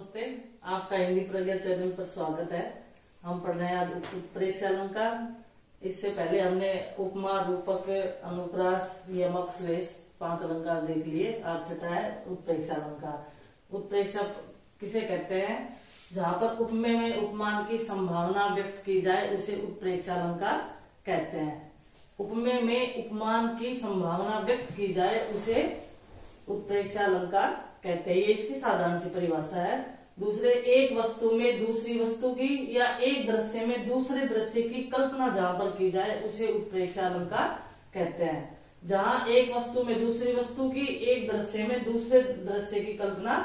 नमस्ते, आपका हिंदी प्रज्ञा चैनल पर स्वागत है। हम पढ़ रहे हैं आज उत्प्रेक्षा अलंकार। इससे पहले हमने उपमा, रूपक, अनुप्रास, यमक, श्लेष 5 अलंकार देख लिए। आज छठा है उत्प्रेक्षा अलंकार। उत्प्रेक्षा किसे कहते हैं? जहाँ पर उपमेय में उपमान की संभावना व्यक्त की जाए उसे उत्प्रेक्षा अलंकार कहते हैं। उपमेय में उपमान की संभावना व्यक्त की जाए उसे उत्प्रेक्षा अलंकार कहते हैं। ये इसकी साधारण सी परिभाषा है। दूसरे, एक वस्तु में दूसरी वस्तु की या एक दृश्य में दूसरे दृश्य की कल्पना जहां पर की जाए उसे उत्प्रेक्षा अलंकार कहते हैं। जहां एक वस्तु में दूसरी वस्तु की, एक दृश्य में दूसरे दृश्य की कल्पना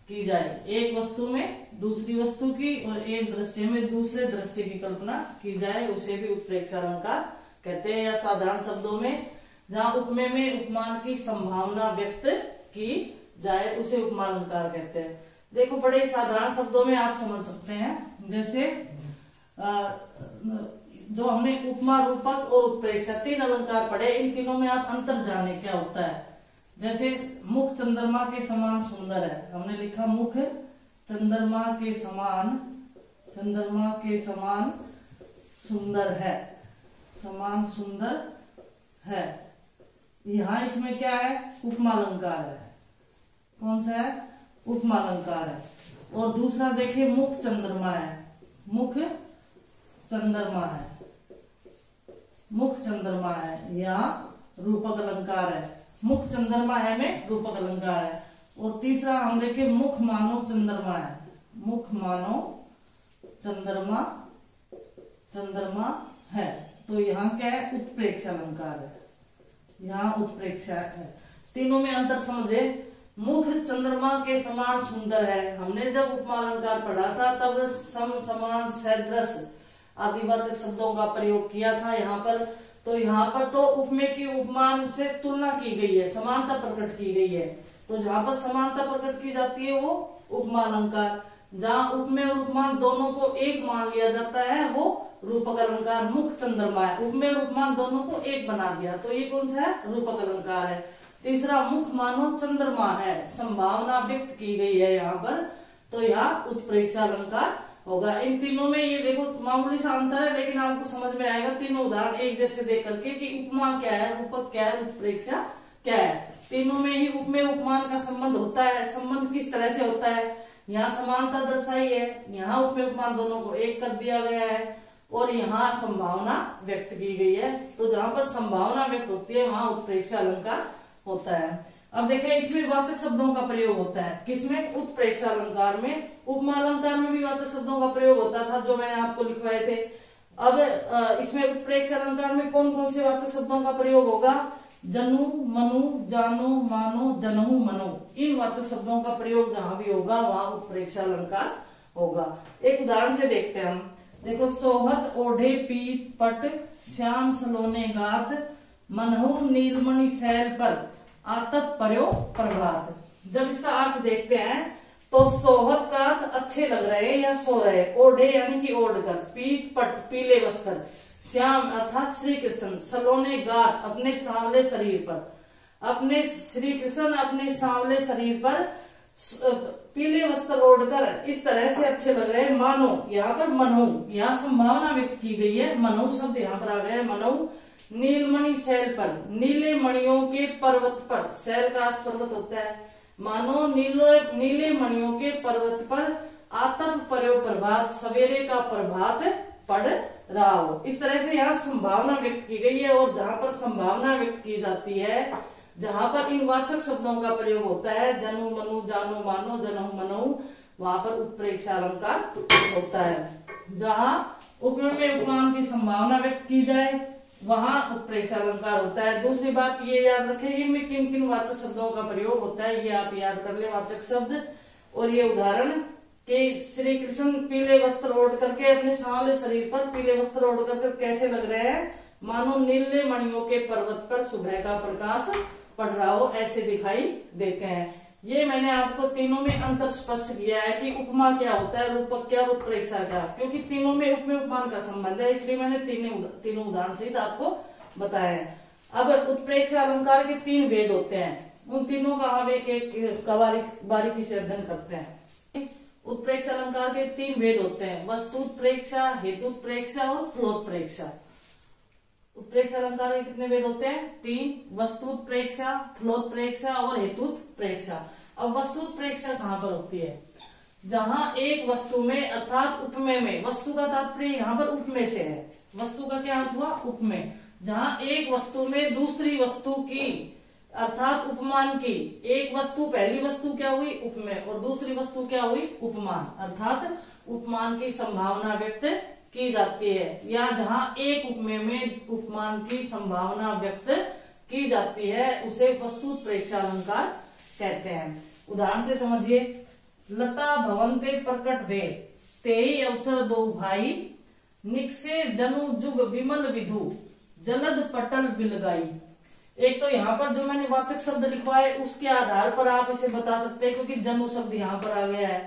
की जाए, एक वस्तु में दूसरी वस्तु की और एक दृश्य में दूसरे दृश्य की कल्पना की जाए उसे भी उत्प्रेक्षा अलंकार कहते हैं। या साधारण शब्दों में जहां उपमेय में उपमान की संभावना व्यक्त की जाए उसे उपमान अलंकार कहते हैं। देखो, बड़े साधारण शब्दों में आप समझ सकते हैं। जैसे जो हमने उपमा, रूपक और उत्प्रेक्षा 3 अलंकार पढ़े, इन तीनों में आप अंतर जाने क्या होता है। जैसे मुख चंद्रमा के समान सुंदर है, हमने लिखा मुख चंद्रमा के समान सुंदर है, समान सुंदर है। यहाँ इसमें क्या है? उपमा अलंकार है। कौन सा है? उपमा अलंकार है। और दूसरा देखिए, मुख चंद्रमा है, मुख चंद्रमा है, या रूपक अलंकार है। मुख चंद्रमा है में रूपक अलंकार है। और तीसरा हम देखें, मुख मानो चंद्रमा है, मुख मानो चंद्रमा है। तो यहाँ क्या है? उत्प्रेक्षा अलंकार है, यहाँ उत्प्रेक्षा है। तीनों में अंतर समझे। मुख चंद्रमा के समान सुंदर है, हमने जब उपमा अलंकार पढ़ा था तब सम, समान, सदृश आदिवाचक शब्दों का प्रयोग किया था। यहाँ पर तो उपमेय की उपमान से तुलना की गई है, समानता प्रकट की गई है। तो जहाँ पर समानता प्रकट की जाती है वो उपमा अलंकार। जहाँ उपमेय और उपमान दोनों को एक मान लिया जाता है वो रूपक अलंकार। मुख चंद्रमा है, उपमेय और उपमान दोनों को एक बना दिया, तो ये कौन सा है? रूपक अलंकार है। तीसरा, मुख मानो चंद्रमा है, संभावना व्यक्त की गई है यहाँ पर, तो यहाँ उत्प्रेक्षा अलंकार होगा। इन तीनों में ये देखो मामूली सा अंतर है, लेकिन आपको समझ में आएगा तीनों उदाहरण एक जैसे देख करके कि उपमा क्या है, रूपक क्या है, उत्प्रेक्षा क्या है। तीनों में ही उपमेय उपमान का संबंध होता है। संबंध किस तरह से होता है? यहाँ समानता दर्शाई है, यहाँ उपमेय उपमान दोनों को एक कर दिया गया है, और यहाँ संभावना व्यक्त की गई है। तो जहां पर संभावना व्यक्त होती है वहां उत्प्रेक्षा अलंकार होता है। अब देखें, इसमें वाचक शब्दों का प्रयोग होता है। किसमें? उत्प्रेक्षा अलंकार में। उपमा अलंकार में भी वाचक शब्दों का प्रयोग होता था जो मैंने आपको लिखवाए थे। अब इसमें उत्प्रेक्षा अलंकार में कौन कौन से वाचक शब्दों का प्रयोग होगा? जनु, मनु, जानो, मानो, जनहु, मनो। इन वाचक शब्दों का प्रयोग जहां भी होगा वहां उत्प्रेक्षा अलंकार होगा। एक उदाहरण से देखते हैं हम। देखो, सोहत ओढ़े पीत पट, श्याम सलोने गात, मनहु नीलमणि शैल पर, आतप पर्यो प्रभात। जब इसका अर्थ देखते हैं तो सोहत का अर्थ अच्छे लग रहे या सो रहे, ओढ़े यानी कि ओढ़ कर, पीत पट पीले वस्त्र, श्याम अर्थात श्री कृष्ण, सलोने गात अपने सांवले शरीर पर, अपने श्री कृष्ण अपने सांवले शरीर पर पीले वस्त्र ओढ़कर इस तरह से अच्छे लग रहे हैं। मानो, यहाँ पर मनो, यहाँ संभावना व्यक्त की गई है, मनो शब्द यहाँ पर आ गया है। मनो नीलमणि शैल पर, नीले मणियों के पर्वत पर, शैल का अर्थ पर्वत होता है। मानो नीले मणियों के पर्वत पर, आतप पर्यो प्रभात, सवेरे का प्रभात पड़ रहा हो। इस तरह से यहाँ संभावना व्यक्त की गई है। और जहां पर संभावना व्यक्त की जाती है, जहां पर इन वाचक शब्दों का प्रयोग होता है, जनु, मनु, जानो, मानो, जनहु, मनो, वहां पर उत्प्रेक्षा अलंकार होता है। जहां उपमेय में उपमान की संभावना व्यक्त की जाए वहां उत्प्रेक्षा अलंकार होता है। दूसरी बात ये याद रखें, इनमें किन किन वाचक शब्दों का प्रयोग होता है ये आप याद कर ले, वाचक शब्द। और ये उदाहरण कि श्री कृष्ण पीले वस्त्र ओढ़ करके अपने सांवले शरीर पर पीले वस्त्र ओढ़ करके कैसे लग रहे हैं? मानो नीले मणियों के पर्वत पर सुबह का प्रकाश पड़ रहा हो, ऐसे दिखाई देते हैं। ये मैंने आपको तीनों में अंतर स्पष्ट किया है कि उपमा क्या होता है, रूपक क्या, उत्प्रेक्षा क्या, क्योंकि तीनों में उपमेय उपमान का संबंध है, इसलिए मैंने तीनों उदाहरण सहित आपको बताया है। अब उत्प्रेक्षा अलंकार के 3 भेद होते हैं, उन तीनों का हम एक एक बारीकी से अध्ययन करते हैं। उत्प्रेक्षा अलंकार के 3 भेद होते हैं, वस्तुत्प्रेक्षा, हेतुत्प्रेक्षा और फलोत्प्रेक्षा। उत्प्रेक्षा अलंकार के कितने भेद होते हैं? 3, वस्तुत्प्रेक्षा, फलोत्प्रेक्षा और हेतुत्प्रेक्षा। अब वस्तुत्प्रेक्षा कहाँ पर होती है? जहां एक वस्तु में अर्थात उपमेय में, वस्तु का तात्पर्य यहाँ पर उपमेय से है। वस्तु का क्या अर्थ हुआ? उपमेय। जहां एक वस्तु में दूसरी वस्तु की अर्थात उपमान की, एक वस्तु पहली वस्तु क्या हुई? उपमेय, और दूसरी वस्तु क्या हुई? उपमान, अर्थात उपमान की संभावना व्यक्त की जाती है, या जहां एक उपमेय में उपमान की संभावना व्यक्त की जाती है उसे वस्तुत्प्रेक्षा अलंकार कहते हैं। उदाहरण से समझिए, लता भवन्ते प्रकट भे, तेई अवसर दो भाई, निकसे जनु जुग विमल विधु, जलद पटल बिलगाई। एक तो यहाँ पर जो मैंने वाचक शब्द लिखवाया है उसके आधार पर आप इसे बता सकते हैं, क्योंकि जनु शब्द यहाँ पर आ गया है,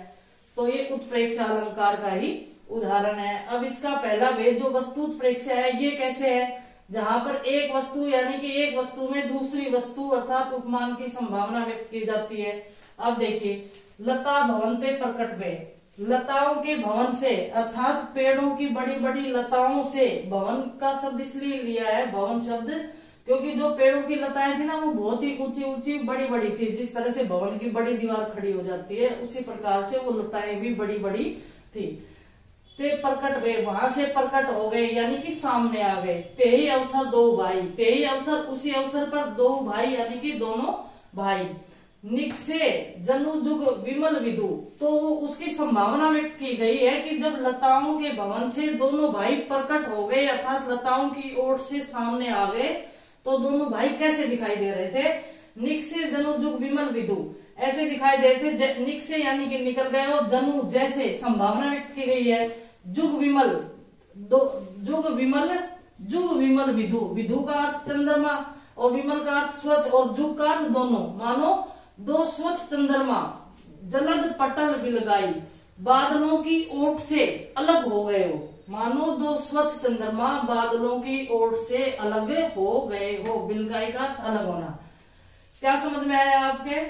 तो ये उत्प्रेक्षा अलंकार का ही उदाहरण है। अब इसका पहला भेद जो वस्तुत्प्रेक्षा है, ये कैसे है? जहां पर एक वस्तु यानी कि एक वस्तु में दूसरी वस्तु अर्थात उपमान की संभावना व्यक्त की जाती है। अब देखिए, लता भवन्ते प्रकट भे, लताओं के भवन से अर्थात पेड़ों की बड़ी बड़ी लताओं से, भवन का शब्द इसलिए लिया है भवन शब्द क्योंकि जो पेड़ों की लताएं थी ना वो बहुत ही ऊंची ऊंची बड़ी बड़ी थी। जिस तरह से भवन की बड़ी दीवार खड़ी हो जाती है उसी प्रकार से वो लताएं भी बड़ी बड़ी थी। ते प्रकट वे, वहां से प्रकट हो गए यानी कि सामने आ गए। ते ही अवसर दो भाई, ते ही अवसर, उसी अवसर पर दो भाई यानी कि दोनों भाई। निकसे जनु जुग विमल विधु, तो उसकी संभावना व्यक्त की गई है कि जब लताओं के भवन से दोनों भाई प्रकट हो गए अर्थात लताओं की ओर से सामने आ गए, तो दोनों भाई कैसे दिखाई दे रहे थे? निकसे जनु जुग विमल विधु, ऐसे दिखाई दे रहे थे। निकसे यानी कि निकल गए, और जनु जैसे संभावना व्यक्त की गई है। जुग विमल, जुग विमल, जुग विमल विधु, विधु का अर्थ चंद्रमा और विमल का अर्थ स्वच्छ और जुग का अर्थ दोनों, मानो दो स्वच्छ चंद्रमा जलद पटल बिलगाई, बादलों की ओट से अलग हो गए हो, मानो दो स्वच्छ चंद्रमा बादलों की ओट से अलग हो गए हो। बिलगाई का अर्थ अलग होना। क्या समझ में आया आपके?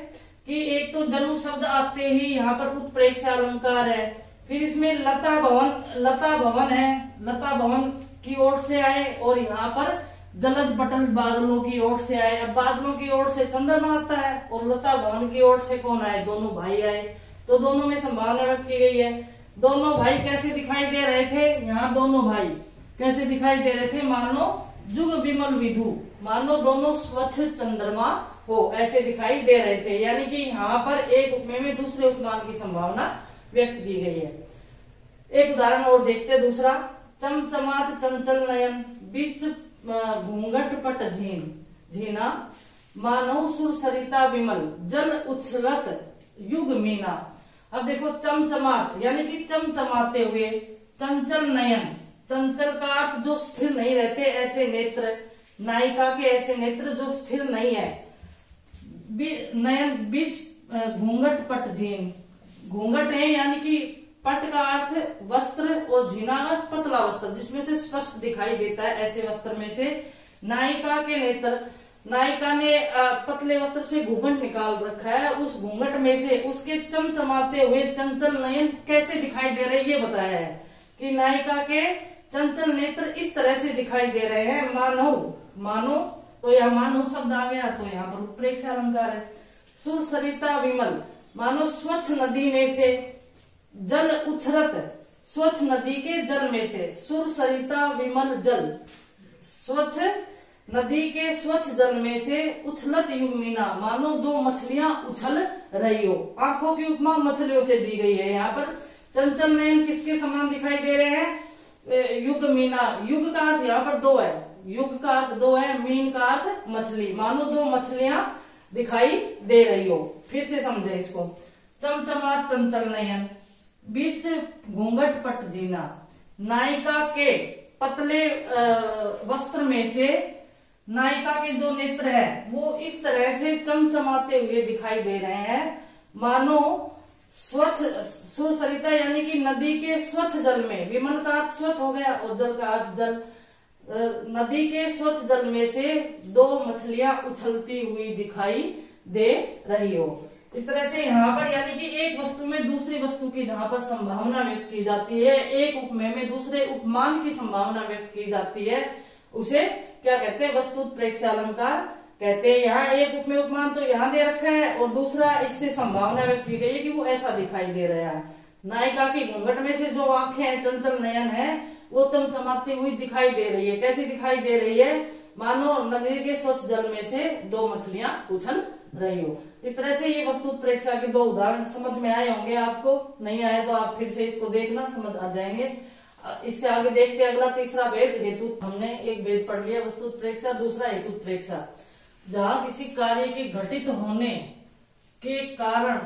कि एक तो जनु शब्द आते ही यहाँ पर उत्प्रेक्षा अलंकार है, फिर इसमें लता भवन, लता भवन है, लता भवन की ओर से आए, और यहाँ पर जलद पटल बादलों की ओर से आए। अब बादलों की ओर से चंद्रमा आता है और लता भवन की ओर से कौन आए? दोनों भाई आए। तो दोनों में संभावना व्यक्त की गई है। दोनों भाई कैसे दिखाई दे रहे थे? यहाँ दोनों भाई कैसे दिखाई दे रहे थे? मानो जुग विमल विधु, मानो दोनों स्वच्छ चंद्रमा हो, ऐसे दिखाई दे रहे थे। यानी कि यहाँ पर एक उपमेय में दूसरे उपमान की संभावना व्यक्त की गई है। एक उदाहरण और देखते, दूसरा, चमचमात चंचल नयन, बीच घूंघट पट झीन, झीना, मानव सुर सरिता विमल, जल उछलत युग मीना। अब देखो, चमचमात यानी कि चमचमाते हुए, चंचल नयन, चंचल का अर्थ जो स्थिर नहीं रहते ऐसे नेत्र, नायिका के ऐसे नेत्र जो स्थिर नहीं है। नयन, बीच घूंघट पट झीन, घूंघट है यानी कि पट का अर्थ वस्त्र और झीना अर्थ पतला वस्त्र जिसमें से स्पष्ट दिखाई देता है, ऐसे वस्त्र में से नायिका के नेत्र, नायिका ने पतले वस्त्र से घूंघट निकाल रखा है, उस घूंघट में से उसके चमचमाते हुए चंचल नयन कैसे दिखाई दे रहे ये बताया है कि नायिका के चंचल नेत्र इस तरह से दिखाई दे रहे हैं। मानव, मानो, तो यह मानव शब्द आ गया, तो यहाँ पर उत्प्रेक्षा अलंकार है। सुर सरिता विमल, मानो स्वच्छ नदी में से, जल उछरत, स्वच्छ नदी के जल में से, सुर सरिता विमल जल, स्वच्छ नदी के स्वच्छ जल में से, उछलत युग मीना, मानो दो मछलियां उछल रही हो। आंखों की उपमा मछलियों से दी गई है। यहाँ पर चंचल नयन किसके समान दिखाई दे रहे हैं? युग मीना, युग का अर्थ यहाँ पर दो है, युग का अर्थ दो है, मीन का अर्थ मछली, मानो दो मछलियां दिखाई दे रही हो। फिर से समझे इसको, चमचमा चंचल नयन, बीच घूंघट पट जीना, नायिका के पतले वस्त्र में से नायिका के जो नेत्र है वो इस तरह से चमचमाते हुए दिखाई दे रहे हैं, मानो स्वच्छ सुसरिता यानी कि नदी के स्वच्छ जल में, विमल का अर्थ स्वच्छ हो गया और जल का अर्थ जल, नदी के स्वच्छ जल में से दो मछलियां उछलती हुई दिखाई दे रही हो। इस तरह से यहाँ पर यानी कि एक वस्तु में दूसरी वस्तु की जहाँ पर संभावना व्यक्त की जाती है, एक उपमेय में दूसरे उपमान की संभावना व्यक्त की जाती है, उसे क्या कहते हैं? वस्तु उत्प्रेक्षा अलंकार कहते हैं। यहाँ एक उपमेय उपमान तो यहाँ दे रखा है और दूसरा इससे संभावना व्यक्त की गई है कि वो ऐसा दिखाई दे रहा है। नायिका की घूंघट में से जो आंखें हैं, चंचल नयन है, वो चमचमाती हुई दिखाई दे रही है। कैसी दिखाई दे रही है? मानो नदी के स्वच्छ जल में से दो मछलियां उछल रही हो। इस तरह से ये वस्तु उत्प्रेक्षा के दो उदाहरण समझ में आए होंगे। आपको नहीं आए तो आप फिर से इसको देखना, समझ आ जाएंगे। इससे आगे देखते हैं अगला तीसरा भेद हेतु। हमने एक भेद पढ़ लिया वस्तु उत्प्रेक्षा, दूसरा हेतु उत्प्रेक्षा। जहां किसी कार्य के घटित होने के कारण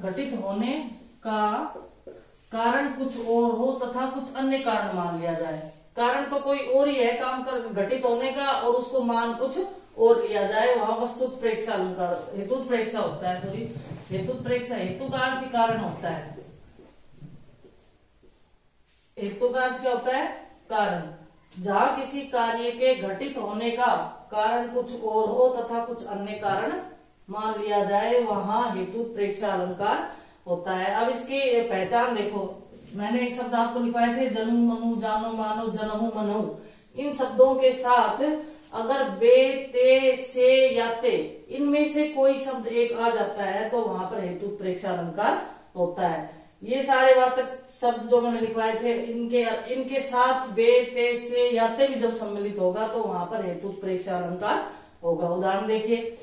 घटित होने का कारण कुछ और हो तथा कुछ अन्य कारण मान लिया जाए। कारण तो कोई और ही है काम कर घटित होने का और उसको मान कुछ और लिया जाए, वहां वस्तु उत्प्रेक्षा अलंकार हेतु उत्प्रेक्षा होता है। सॉरी, हेतु उत्प्रेक्षा, हेतु का अर्थ कारण होता है। हेतु का अर्थ क्या होता है? कारण। जहां किसी कार्य के घटित होने का कारण कुछ और हो तथा कुछ अन्य कारण मान लिया जाए, वहां हेतु उत्प्रेक्षा अलंकार होता है। अब इसकी पहचान देखो, मैंने एक शब्द आपको लिखवाए थे, जनु मनु जानो मानो जनहु मनहु। इन शब्दों के साथ अगर बे ते से या ते इनमें से कोई शब्द एक आ जाता है तो वहां पर हेतु उत्प्रेक्षा अलंकार होता है। ये सारे वाचक शब्द जो मैंने लिखवाए थे, इनके साथ बे ते से या ते भी जब सम्मिलित होगा तो वहां पर हेतु उत्प्रेक्षा अलंकार होगा। उदाहरण देखिए,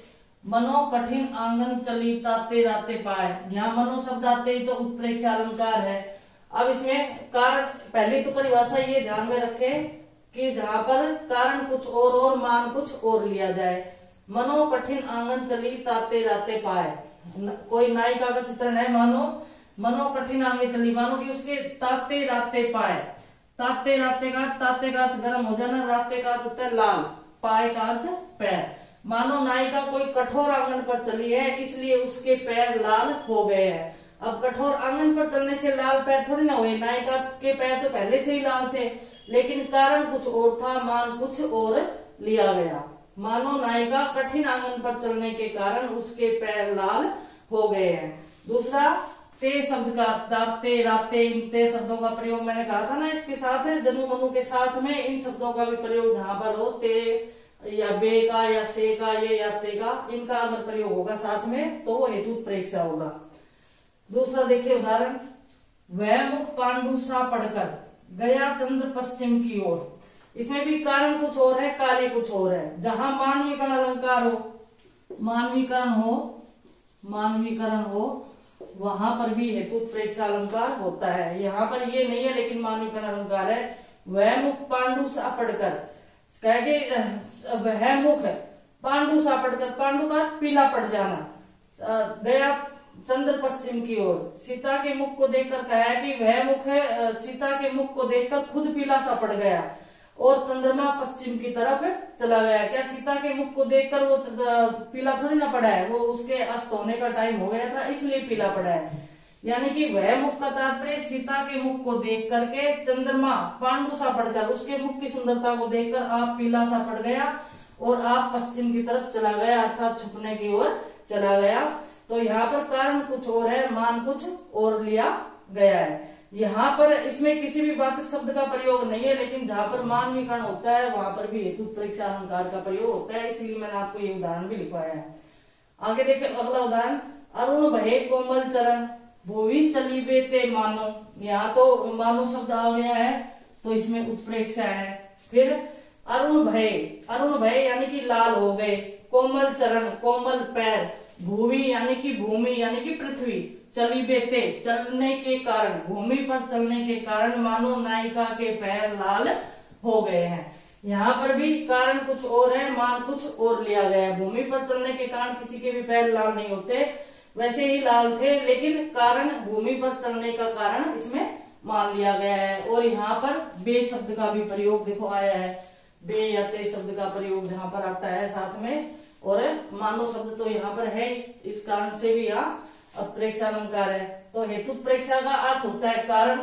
मनो कठिन आंगन चली ताते राते पाए। यहाँ मनो शब्द आते ही तो उत्प्रेक्षा अलंकार है। अब इसमें कारण, पहली तो परिभाषा ये ध्यान में रखें कि जहां पर कारण कुछ और मान कुछ और लिया जाए। मनो कठिन आंगन चली ताते राते पाए। कोई नायिका का चित्रण है, मनो कठिन आंगे चली, मानो कि उसके ताते राते पाए। ताते राते का अर्थ गर्म हो जाना, राते का अर्थ होता है लाल, पाए का अर्थ पैर। मानो नायिका कोई कठोर आंगन पर चली है, इसलिए उसके पैर लाल हो गए हैं। अब कठोर आंगन पर चलने से लाल पैर थोड़ी ना हुए, नायिका के पैर तो पहले से ही लाल थे, लेकिन कारण कुछ और था, मान कुछ और लिया गया। मानो नायिका कठिन आंगन पर चलने के कारण उसके पैर लाल हो गए हैं। दूसरा, ते शब्द का ताते राते, इन ते शब्दों का प्रयोग मैंने कहा था ना, इसके साथ है जनु मनु के साथ में इन शब्दों का भी प्रयोग जहां पर हो, ते या बे का या से का ये या ते का, इनका अगर प्रयोग होगा साथ में तो वो हेतु उत्प्रेक्षा होगा। दूसरा देखिए उदाहरण, वह मुख पांडु सा पढ़कर गया चंद्र पश्चिम की ओर। इसमें भी कारण कुछ और है, कार्य कुछ और है। जहां मानवीकरण अलंकार हो, मानवीकरण हो वहां पर भी हेतु उत्प्रेक्षा अलंकार होता है। यहाँ पर ये नहीं है लेकिन मानवीकरण अलंकार है। वह मुख पांडु सा पढ़कर, कहेंगे वह मुख पांडु सा पढ़कर, पांडु का पीला पड़ जाना। गया चंद्र पश्चिम की ओर, सीता के मुख को देखकर कहा है कि वह मुख सीता के मुख को देखकर खुद पीला सा पड़ गया और चंद्रमा पश्चिम की तरफ चला गया। क्या सीता के मुख को देखकर वो पीला थोड़ी ना पड़ा है, वो उसके अस्त होने का टाइम हो गया था इसलिए पीला पड़ा है। यानी कि वह मुख का तात्पर्य सीता के मुख को देख करके चंद्रमा पांडु सा पड़कर, उसके मुख की सुंदरता को देखकर आप पीला सा पड़ गया और आप पश्चिम की तरफ चला गया, अर्थात छुपने की ओर चला गया। तो यहाँ पर कारण कुछ और है, मान कुछ और लिया गया है। यहाँ पर इसमें किसी भी वाचक शब्द का प्रयोग नहीं है, लेकिन जहां पर मानवीकरण होता है वहां पर भी हेतु उत्प्रेक्षा अलंकार का प्रयोग होता है, इसलिए मैंने आपको ये उदाहरण भी लिखवाया है। आगे देखिए अगला उदाहरण, अरुण भये कोमल चरण भूवि चली बेते मानो। यहाँ तो मानो शब्द आ गया है तो इसमें उत्प्रेक्षा है। फिर अरुण भय यानी कि लाल हो गए, कोमल चरण कोमल पैर, भूमि यानी कि भूमि यानी कि पृथ्वी, चली बेते चलने के कारण, भूमि पर चलने के कारण मानो नायिका के पैर लाल हो गए हैं। यहाँ पर भी कारण कुछ और है, मान कुछ और लिया गया है। भूमि पर चलने के कारण किसी के भी पैर लाल नहीं होते, वैसे ही लाल थे, लेकिन कारण भूमि पर चलने का कारण इसमें मान लिया गया है। और यहाँ पर बे शब्द का भी प्रयोग देखो आया है, बे या ते शब्द का प्रयोग जहां पर आता है साथ में, और मानो शब्द तो यहाँ पर है, इस कारण से भी यहाँ उत्प्रेक्षा अलंकार है। तो हेतु उत्प्रेक्षा का अर्थ होता है कारण,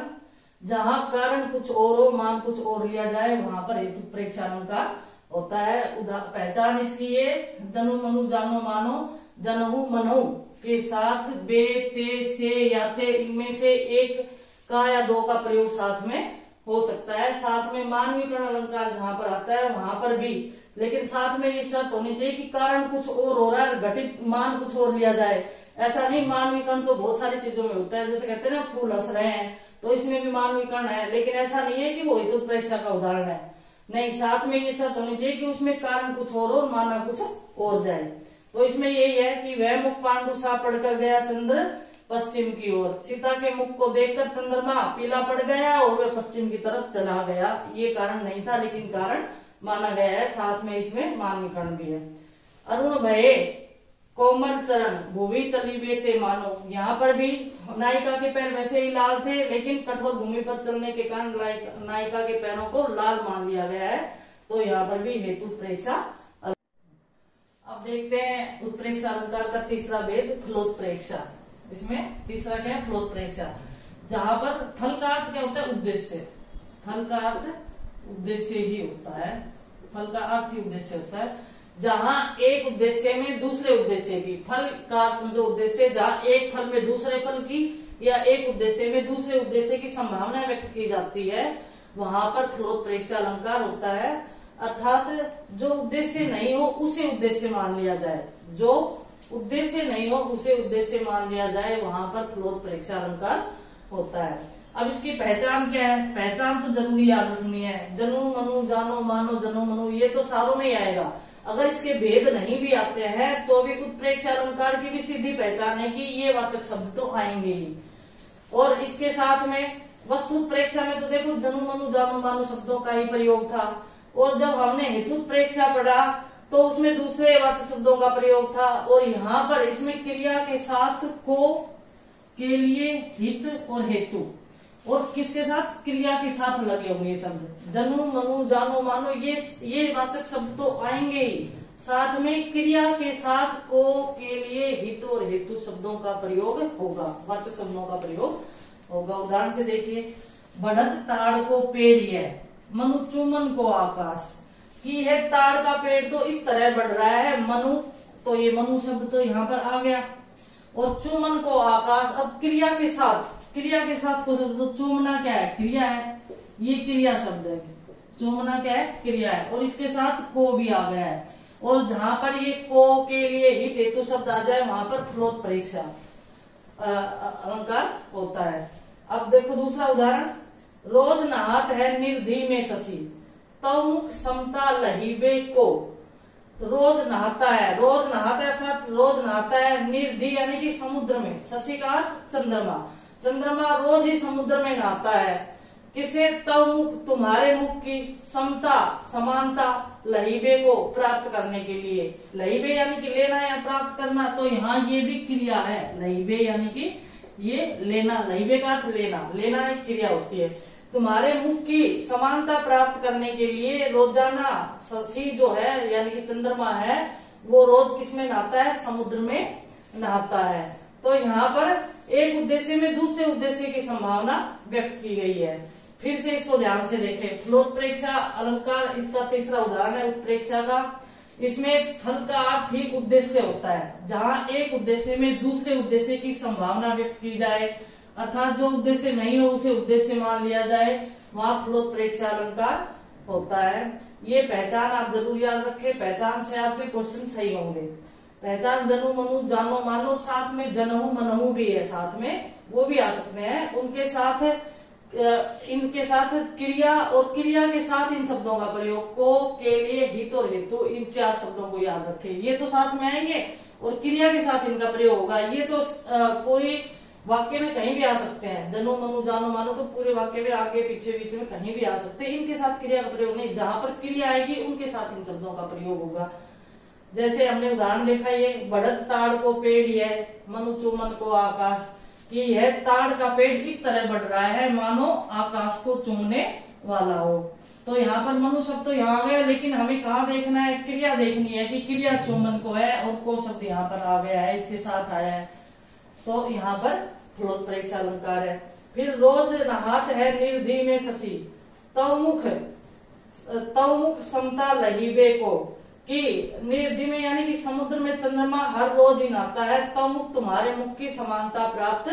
जहां कारण कुछ और हो, मान कुछ और लिया जाए, वहां पर हेतु उत्प्रेक्षा अलंकार होता है। पहचान इसकी ये, जनु मनु जानो मानो जनहु मनहु, के साथ बे, ते, से या ते इनमें से एक का या दो का प्रयोग साथ में हो सकता है। साथ में मानवीकरण अलंकार जहां पर आता है वहां पर भी, लेकिन साथ में ये शर्त होनी चाहिए कि कारण कुछ और हो रहा है, घटित मान कुछ और लिया जाए। ऐसा नहीं, मानवीकरण तो बहुत सारी चीजों में होता है, जैसे कहते हैं ना फूल हंस रहे हैं तो इसमें भी मानवीकरण है, लेकिन ऐसा नहीं है कि वो हेतु उत्प्रेक्षा का उदाहरण है। नहीं, साथ में ये शर्त होनी चाहिए कि उसमें कारण कुछ और माना कुछ और जाए। तो इसमें यही है कि वह मुख पांडु सा पड़कर गया चंद्र पश्चिम की ओर, सीता के मुख को देखकर चंद्रमा पीला पड़ गया और वह पश्चिम की तरफ चला गया। ये कारण नहीं था लेकिन कारण माना गया है, साथ में इसमें मानवीकरण भी है। अरुण भये कोमल चरण भूमि चली बेते मानो, यहाँ पर भी नायिका के पैर वैसे ही लाल थे लेकिन कठोर भूमि पर चलने के कारण नायिका के पैरों को लाल मान लिया गया है। तो यहाँ पर भी हेतु उत्प्रेक्षा। अब देखते हैं उत्प्रेक्षा अलंकार का तीसरा भेद, फलोत्प्रेक्षा। इसमें तीसरा क्या है, फलोत्प्रेक्षा, जहां पर फल का अर्थ क्या होता है, उद्देश्य। फल का अर्थ उद्देश्य ही होता है, फल का अर्थ ही उद्देश्य होता है। जहां एक उद्देश्य में दूसरे उद्देश्य की, फल का अर्थ समझो उद्देश्य, जहां एक फल में दूसरे फल की या एक उद्देश्य में दूसरे उद्देश्य की संभावना व्यक्त की जाती है, वहां पर फलोत्प्रेक्षा अलंकार होता है। अर्थात जो उद्देश्य नहीं हो उसे उद्देश्य मान लिया जाए, जो उद्देश्य नहीं हो उसे उद्देश्य मान लिया जाए, वहां पर फलोत्प्रेक्षा अलंकार होता है। अब इसकी पहचान क्या है, पहचान तो जरूरी याद रखनी है। जनु मनु जानो मानो जनो मनु, ये तो सारों में ही आएगा। अगर इसके भेद नहीं भी आते हैं तो भी उत्प्रेक्षा अलंकार की भी सीधी पहचान है कि ये वाचक शब्द तो आएंगे ही। और इसके साथ में वस्तु उत्प्रेक्षा में तो देखो जनु मनु जानो मानो शब्दों का ही प्रयोग था, और जब हमने हेतु उत्प्रेक्षा पढ़ा तो उसमें दूसरे वाचक शब्दों का प्रयोग था। और यहाँ पर इसमें क्रिया के साथ को के लिए हित और हेतु, और किसके साथ, क्रिया के साथ लगे होंगे शब्द। जनु मनु जानो मानो ये वाचक शब्द तो आएंगे ही, साथ में क्रिया के साथ को के लिए हित और हेतु शब्दों का प्रयोग होगा, वाचक शब्दों का प्रयोग होगा। उदाहरण से देखिए, बढ़त ताड़ को पेड़ है, मनु चुमन को आकाश की है। ताड़ का पेड़ तो इस तरह बढ़ रहा है, मनु तो ये मनु शब्द तो यहाँ पर आ गया, और चुमन को आकाश। अब क्रिया के साथ को शब्द, तो चूमना क्या है, क्रिया है, ये क्रिया शब्द है। चूमना क्या है, क्रिया है, और इसके साथ को भी आ गया है। और जहां पर ये को के लिए हित हेतु शब्द आ जाए वहां पर फलोत्प्रेक्षा अलंकार होता है। अब देखो दूसरा उदाहरण, रोज नहात है निर्धि में शशि, तव मुख समता लहीबे को। रोज नहाता है, अर्थात रोज नहाता है निर्धि यानी कि समुद्र में, शशि का अर्थ चंद्रमा। चंद्रमा रोज ही समुद्र में नहाता है, किसे, तव मुख तुम्हारे मुख की, समता समानता, लहीबे को प्राप्त करने के लिए। लहीबे यानी कि लेना या प्राप्त करना, तो यहाँ ये भी क्रिया है। लहीबे यानी कि ये लेना, लहीबे का अर्थ लेना एक क्रिया होती है। तुम्हारे मुख की समानता प्राप्त करने के लिए रोजाना शशि जो है यानी कि चंद्रमा है, वो रोज किसमें नहाता है, समुद्र में नहाता है। तो यहाँ पर एक उद्देश्य में दूसरे उद्देश्य की संभावना व्यक्त की गई है। फिर से इसको ध्यान से देखें, फलोत्प्रेक्षा अलंकार इसका तीसरा उदाहरण है उत्प्रेक्षा का। इसमें फल का अर्थ ही उद्देश्य होता है, जहाँ एक उद्देश्य में दूसरे उद्देश्य की संभावना व्यक्त की जाए, अर्थात जो उद्देश्य नहीं हो उसे उद्देश्य मान लिया जाए, वहां फलोत्प्रेक्षा अलंकार होता है। ये पहचान आप जरूर याद रखें, पहचान से आपके क्वेश्चन सही होंगे। पहचान जनु मनु जानो मानो, साथ में जनहु मनहु भी है, साथ में वो भी आ सकते हैं। उनके साथ इनके साथ क्रिया और क्रिया के साथ इन शब्दों का प्रयोग, को के लिए हित और हेतु, इन चार शब्दों को याद रखें। ये तो साथ में आएंगे और क्रिया के साथ इनका प्रयोग होगा। ये तो पूरी वाक्य में कहीं भी आ सकते हैं, जनो मनु जानो मानो तो पूरे वाक्य में आगे पीछे बीच में कहीं भी आ सकते हैं। इनके साथ क्रिया का प्रयोग नहीं, जहां पर क्रिया आएगी उनके साथ इन शब्दों का प्रयोग होगा। जैसे हमने उदाहरण देखा, ये बढ़त ताड़ को पेड़ है, मनु चुमन को आकाश, कि यह ताड़ का पेड़ इस तरह बढ़ रहा है मानो आकाश को चूमने वाला हो। तो यहाँ पर मनु शब्द तो यहाँ आ गया, लेकिन हमें कहाँ देखना है, क्रिया देखनी है कि क्रिया चुमन को है और को शब्द यहाँ पर आ गया है, इसके साथ आया है, तो यहाँ पर फलोत्प्रेक्षा अलंकार है। फिर रोज नहात है निर्धि में शशि, तव मुख समता लहीबे को, कि निर्धि में यानी कि समुद्र में चंद्रमा हर रोज ही नहाता है, तब मुख तुम्हारे मुख की समानता प्राप्त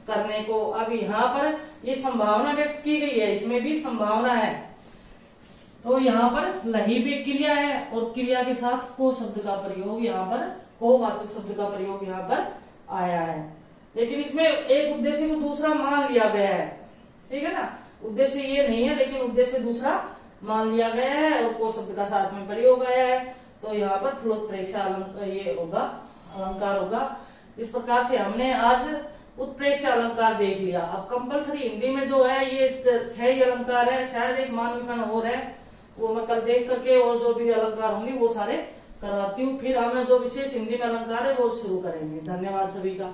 करने को। अब यहाँ पर ये संभावना व्यक्त की गई है, इसमें भी संभावना है। तो यहाँ पर लही पे क्रिया है और क्रिया के साथ को शब्द का प्रयोग, यहाँ पर को वाचक शब्द का प्रयोग यहाँ पर आया है। लेकिन इसमें एक उद्देश्य को दूसरा मान लिया गया है, ठीक है ना। उद्देश्य ये नहीं है लेकिन उद्देश्य दूसरा मान लिया गया है और को शब्द का साथ में प्रयोग आया है। तो यहाँ पर फलोत्प्रेक्षा ये होगा, अलंकार होगा। इस प्रकार से हमने आज उत्प्रेक्षा अलंकार देख लिया। अब कंपलसरी हिंदी में जो है ये 6 ही अलंकार है, शायद एक मानविकरण और है, वो मैं कल देख करके और जो भी अलंकार होंगे वो सारे करवाती हूँ। फिर हमने जो विशेष हिंदी में अलंकार है वो शुरू करेंगे। धन्यवाद सभी का।